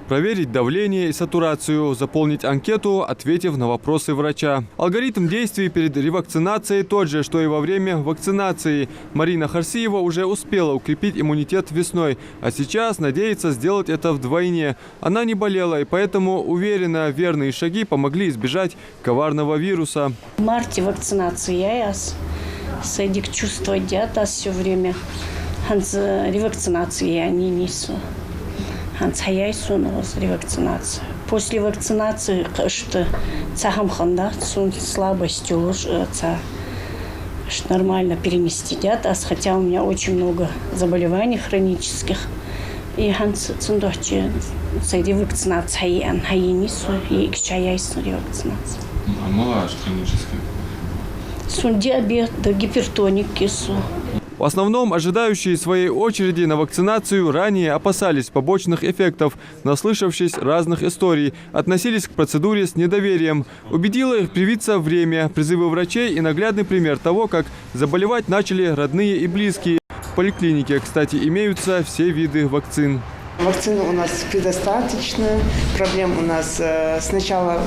проверить давление и сатурацию, заполнить анкету, ответив на вопросы врача. Алгоритм действий перед ревакцинацией тот же, что и во время вакцинации. Марина Харсиева уже успела укрепить иммунитет весной, а сейчас надеется сделать это вдвойне. Она не болела и поэтому уверена, верные шаги помогли избежать коварного вируса. В марте вакцинация я садик чувствовать диата все время. Ревакцинации я не несу. Я сунулась ревакцинацию. После вакцинации что цахамханда слабость уже нормально перенести диатаз, хотя у меня очень много заболеваний хронических. И ревакцинация ревакцинация. А мало хронических? Диабет, гипертоники. В основном ожидающие своей очереди на вакцинацию ранее опасались побочных эффектов, наслышавшись разных историй, относились к процедуре с недоверием. Убедило их привиться время, призывы врачей и наглядный пример того, как заболевать начали родные и близкие. В поликлинике, кстати, имеются все виды вакцин. Вакцины у нас предостаточно. Проблем у нас с начала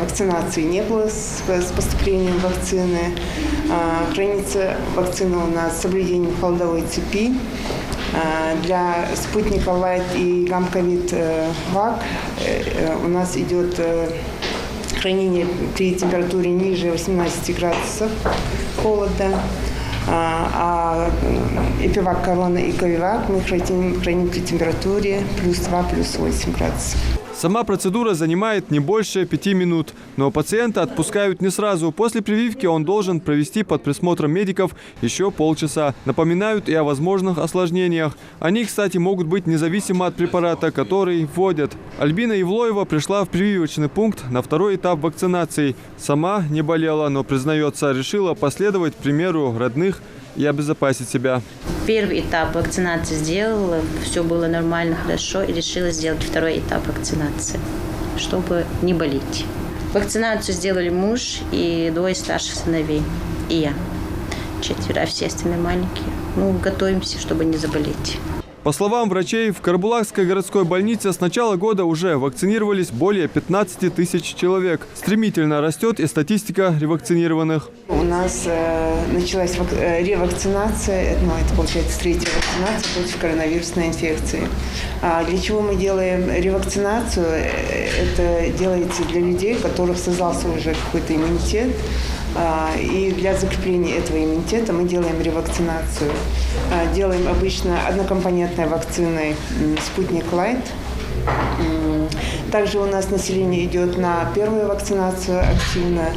вакцинации не было с поступлением вакцины. Хранится вакцина у нас с соблюдением холодовой цепи. Для спутника Лайт и гамковид ВАК у нас идет хранение при температуре ниже 18 градусов холода. А Эпивак Корона и Ковивак мы храним при температуре плюс 2, плюс 8 градусов. Сама процедура занимает не больше 5 минут, но пациента отпускают не сразу. После прививки он должен провести под присмотром медиков еще полчаса. Напоминают и о возможных осложнениях. Они, кстати, могут быть независимо от препарата, который вводят. Альбина Евлоева пришла в прививочный пункт на второй этап вакцинации. Сама не болела, но, признается, решила последовать примеру родных и обезопасить себя. Первый этап вакцинации сделала, все было нормально, хорошо, и решила сделать второй этап вакцинации, чтобы не болеть. Вакцинацию сделали муж и 2 старших сыновей, и я. 4, а все остальные маленькие. Готовимся, чтобы не заболеть. По словам врачей, в Карабулакской городской больнице с начала года уже вакцинировались более 15 тысяч человек. Стремительно растет и статистика ревакцинированных. У нас началась ревакцинация, это получается 3-я вакцинация против коронавирусной инфекции. Для чего мы делаем ревакцинацию? Это делается для людей, у которых создался уже какой-то иммунитет. И для закрепления этого иммунитета мы делаем ревакцинацию. Делаем обычно однокомпонентной вакциной «Спутник Лайт». Также у нас население идет на первую вакцинацию активно.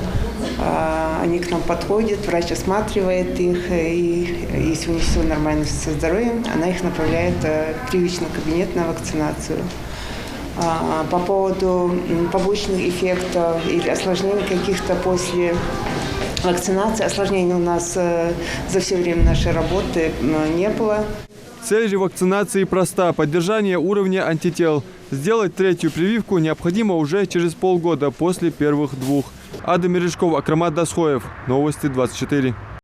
Они к нам подходят, врач осматривает их, и если у них все нормально со здоровьем, она их направляет в привычный кабинет на вакцинацию. По поводу побочных эффектов или осложнений каких-то после вакцинации, осложнений у нас за все время нашей работы не было. Цель ревакцинации проста – поддержание уровня антител. Сделать 3-ю прививку необходимо уже через полгода после первых 2. Ада Мережкова, Акрамат Дасхоев. Новости 24.